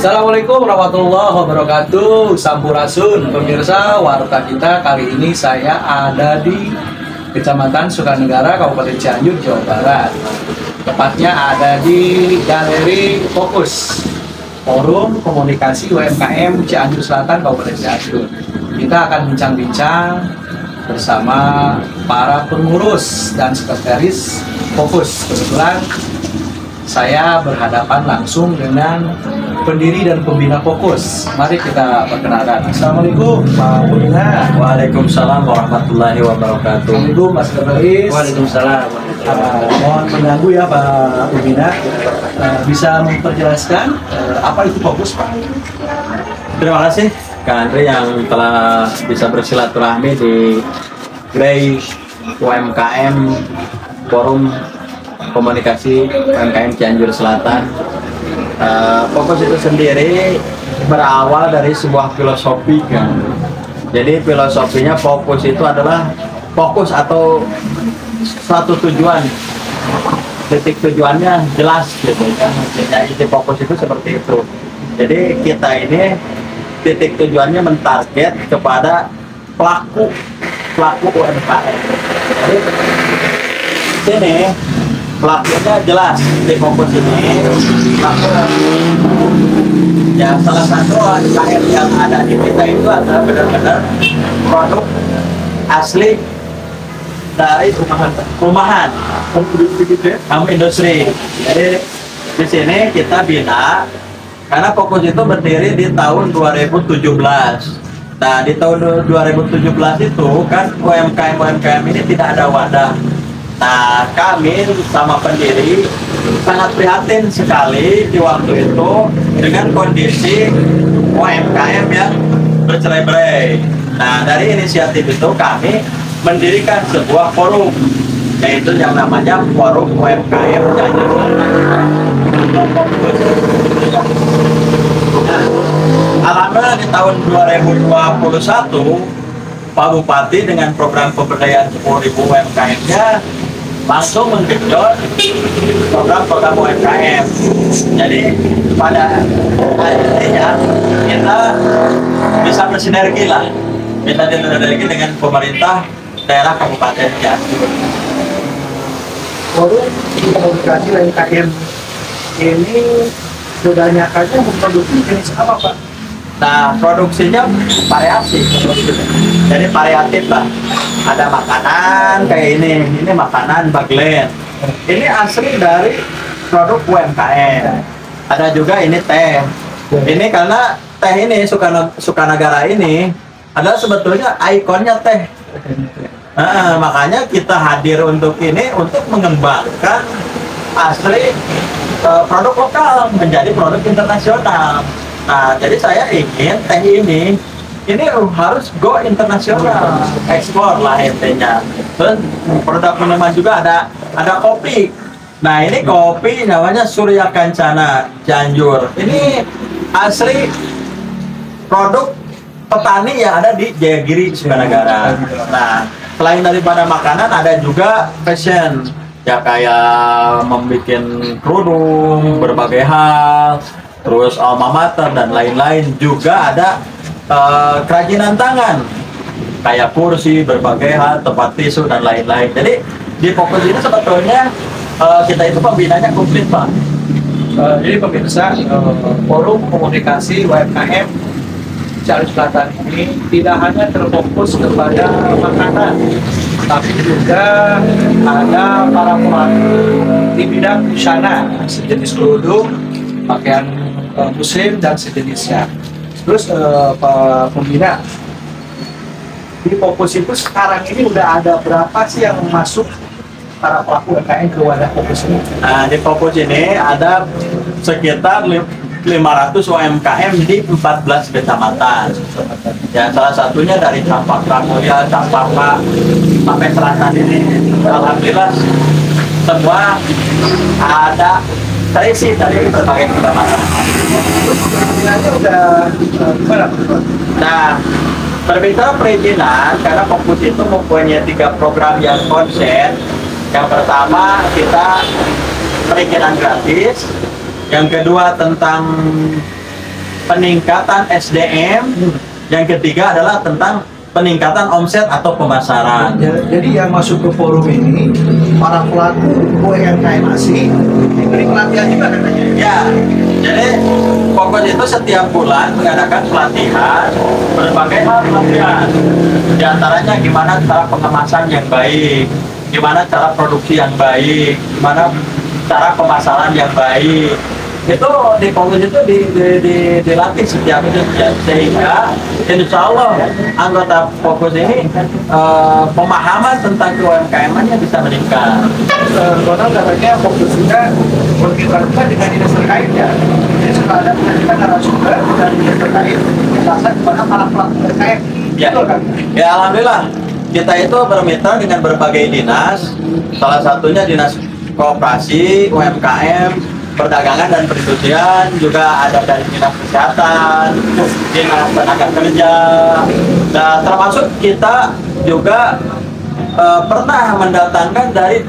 Assalamualaikum warahmatullahi wabarakatuh. Sampurasun pemirsa warta kita. Kali ini saya ada di Kecamatan Sukanegara, Kabupaten Cianjur, Jawa Barat. Tepatnya ada di Galeri Fokus, Forum Komunikasi UMKM Cianjur Selatan, Kabupaten Cianjur. Kita akan bincang-bincang bersama para pengurus dan sekretaris Fokus. Kebetulan saya berhadapan langsung dengan pendiri dan pembina Fokus. Mari kita perkenalkan. Assalamualaikum Pak Pembina. Waalaikumsalam warahmatullahi wabarakatuh. Assalamualaikum Mas Sekretaris. Waalaikumsalam. Mohon mengganggu ya Pak Pembina. Bisa memperjelaskan apa itu Fokus, Pak? Terima kasih Kak Andre yang telah bisa bersilaturahmi di Grey UMKM Forum Komunikasi UMKM Cianjur Selatan. Fokus itu sendiri berawal dari sebuah filosofi kan. Jadi filosofinya fokus itu adalah fokus atau suatu tujuan, titik tujuannya jelas gitu kan. Jadi fokus itu seperti itu. Jadi kita ini titik tujuannya mentarget kepada pelaku UMKM. Jadi sini pelakunya jelas di Fokus ini. Pelaku ya salah satu UMKM yang ada di kita itu adalah benar-benar produk asli dari rumahan kamu industri. Jadi di sini kita bina karena Fokus itu berdiri di tahun 2017. Nah di tahun 2017 itu kan UMKM ini tidak ada wadah. Nah, kami sama pendiri sangat prihatin sekali di waktu itu dengan kondisi UMKM yang bercerai-berai. Nah, dari inisiatif itu kami mendirikan sebuah forum, yaitu yang namanya Forum UMKM Cianjur Selatan. Nah, alhamdulillah di tahun 2021 Pak Bupati dengan program pemberdayaan 10.000 UMKM-nya langsung menggenjot program-program UMKM. Jadi pada akhirnya kita bisa bersinergi lah, kita bersinergi dengan pemerintah daerah Kabupaten Cianjur. Forum Komunikasi UMKM ini kebanyakannya memproduksi jenis apa, Pak? Nah, produksinya variasi. Jadi variatif lah. Ada makanan kayak ini makanan baglen. Ini asli dari produk UMKM. Ada juga ini teh. Ini karena teh ini Sukanegara ini adalah sebetulnya ikonnya teh. Nah, makanya kita hadir untuk ini untuk mengembangkan asli produk lokal menjadi produk internasional. Nah, jadi saya ingin teh ini harus go internasional, ekspor lah intinya. Terus produk minuman juga ada kopi. Nah, ini kopi namanya Surya Kancana Cianjur. Ini asli produk petani yang ada di Jayagiri Sukanegara. Nah, selain daripada makanan ada juga fashion. Ya kayak membuat kerudung, berbagai hal, terus alma mater dan lain-lain. Juga ada kerajinan tangan kayak kursi, berbagai hal, tempat tisu dan lain-lain. Jadi di Fokus ini sebetulnya kita itu pembinanya komplit, Pak. Jadi pemirsa, Forum Komunikasi UMKM Cianjur Selatan ini tidak hanya terfokus kepada makanan, tapi juga ada para pelaku di bidang busana, sejenis kerudung, pakaian muslim dan sejenisnya. Terus Pak Pembina, di Fokus itu sekarang ini udah ada berapa sih yang masuk para pelaku UMKM ke wadah Fokus ini? Nah, di Fokus ini ada sekitar 500 UMKM di 14 kecamatan. Ya, salah satunya dari Cempaka Mulia, Cempaka sampai selatan ini. Alhamdulillah semua ada terisi dari berbagai kecamatan. Perizinannya udah gimana? Nah, berbicara perizinan, karena Fokus itu mempunyai 3 program yang konsen. Yang pertama kita perizinan gratis, yang kedua tentang peningkatan SDM, yang ketiga adalah tentang peningkatan omset atau pemasaran. Jadi yang masuk ke forum ini para pelaku UMKM asing diberi pelatihan juga katanya. Ya, jadi Fokus itu setiap bulan mengadakan pelatihan, berbagai hal pelatihan. Di antaranya gimana cara pengemasan yang baik, gimana cara produksi yang baik, gimana cara pemasaran yang baik. Itu di Fokus itu dilatih setiap sehingga insya Allah anggota Fokus ini pemahaman tentang UMKM-nya bisa meningkat. Konon katanya Fokus juga bermitra dengan dinas terkait ya. Jadi sudah ada pendidikan narasumber dan dinas terkait menjelaskan kepada para pelaku UMKM. Ya, Betul kan? ya alhamdulillah kita itu bermitra dengan berbagai dinas, salah satunya dinas koperasi, UMKM, perdagangan dan perindustrian, juga ada dari dinas kesehatan, dinas tenaga kerja, dan termasuk kita juga pernah mendatangkan dari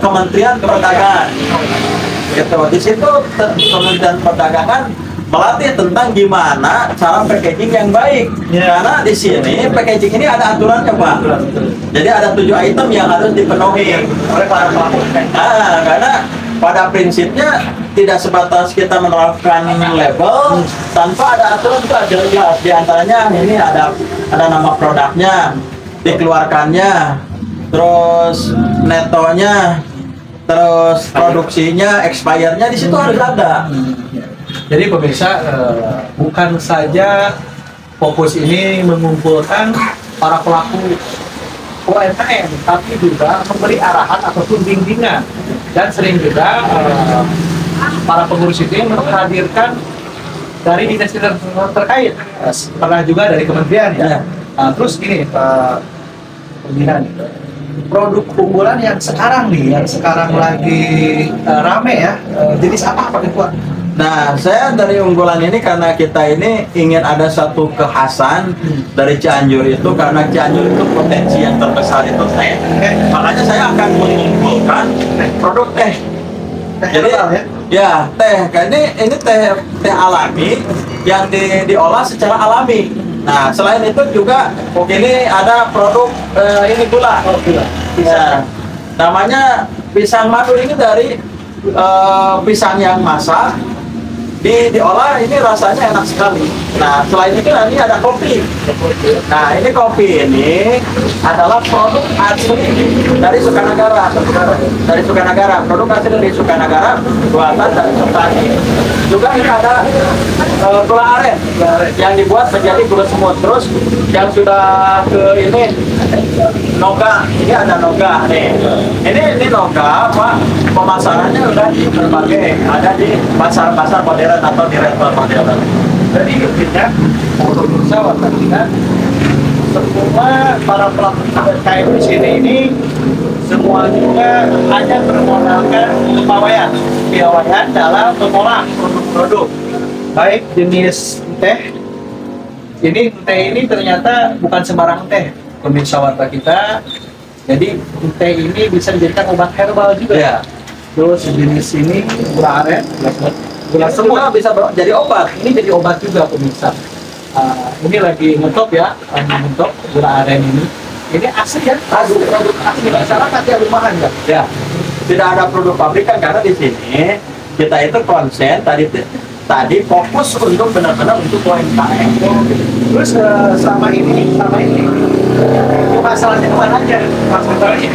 Kementerian Perdagangan. Gitu. Di situ Kementerian Perdagangan melatih tentang gimana cara packaging yang baik. Karena di sini packaging ini ada aturannya, Pak. Jadi ada 7 item yang harus dipenuhi oleh para pelaku. Karena pada prinsipnya tidak sebatas kita menerapkan label tanpa ada aturan itu ada jelas. Di antaranya ini ada nama produknya, dikeluarkannya, terus netonya, terus produksinya, expirednya di situ harus ada. Jadi pemirsa, bukan saja Fokus ini mengumpulkan para pelaku UMKM, tapi juga memberi arahan ataupun bimbingan. Dan sering juga para pengurus ini menghadirkan dari dinas-dinas terkait, pernah juga dari kementerian ya. Terus gini, pembinaan produk unggulan yang sekarang nih, yang sekarang lagi rame ya, jenis apa Pak Ketua? Nah, saya dari unggulan ini karena kita ini ingin ada satu kekhasan dari Cianjur itu, karena Cianjur itu potensi yang terbesar itu teh. Makanya saya akan mengumpulkan produk teh. Jadi ya teh, ini teh alami yang diolah secara alami. Nah, selain itu juga ini ada produk ini gula. Bisa. Namanya pisang madu, ini dari pisang yang masak diolah, ini rasanya enak sekali. Nah, selain itu ini ada kopi. Nah, ini kopi ini adalah produk asli dari Sukanagara. Dari Sukanagara, produk asli dari Sukanagara, buatan dari Sukani. Juga ini ada gula aren yang dibuat menjadi gula semut. Terus yang sudah ke ini noga, ini ada noga nih. Ini noga, Pak. Pemasarannya udah di berbagai, ada di pasar-pasar modern atau di restoran modern. Jadi intinya untuk pesawat kita, semua para pelaku UMKM di sini ini semua juga hanya bermodalkan kepawaian dalam mengolah produk-produk, baik jenis teh. Ini ternyata bukan sembarang teh, pemirsa warta kita. Jadi teh ini bisa dijadikan obat herbal juga. Ya. Terus jenis ini gula aren, gula semut bisa jadi obat. Ini jadi obat juga pemirsa. Ini lagi ngetop ya, ngetop gula aren ini. Ini asli ya, produk asli masyarakat ya, rumahan ya. Ya, tidak ada produk pabrikan karena di sini kita itu konsen tadi fokus untuk benar-benar untuk UMKM. Terus selama ini masalahnya kemana aja masalahnya?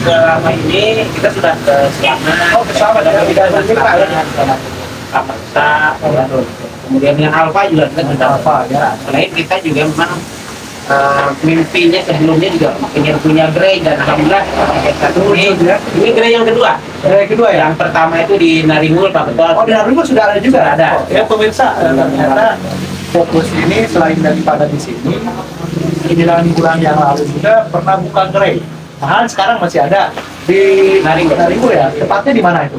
Selama ini kita sudah ke Selamat. Ke Selamat ya, tidak ada Kapasa, kemudian yang Alfa juga kita sudah Alfa ya. Selain kita juga memang mimpinya sebelumnya juga ingin punya gerai, dan alhamdulillah ini gerai yang kedua. Gerai kedua ya. Yang pertama itu di Naringul, Pak Ketua. Oh, di Naringul sudah ada juga. Ada. Ya pemirsa, ternyata Fokus ini selain daripada di sini, 9 bulan yang lalu juga pernah buka gerai. Nah, sekarang masih ada di Naringul ya. Tepatnya di mana itu?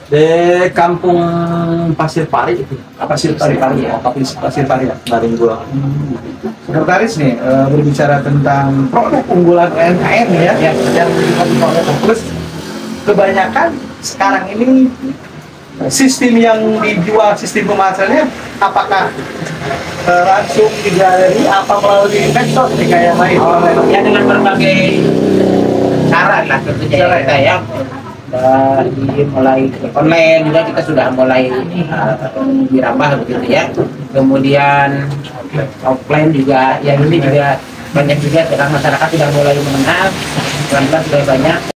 Di Kampung Pasir Pari itu. Pasir Pari ya. Naringul. Sekretaris nih berbicara tentang produk unggulan UMKM ya, yang dilakukan oleh Fokus. Kebanyakan sekarang ini sistem yang dijual, sistem pemasarannya apakah langsung di galeri apa melalui investor nih kayak lain? Ya dengan berbagai cara lah tentunya ya kita ya. Dari mulai online juga kita sudah mulai dirambah begitu ya. Kemudian offline juga, yang ini juga banyak juga sekarang masyarakat sudah mulai mengenal, pelan-pelan sudah banyak.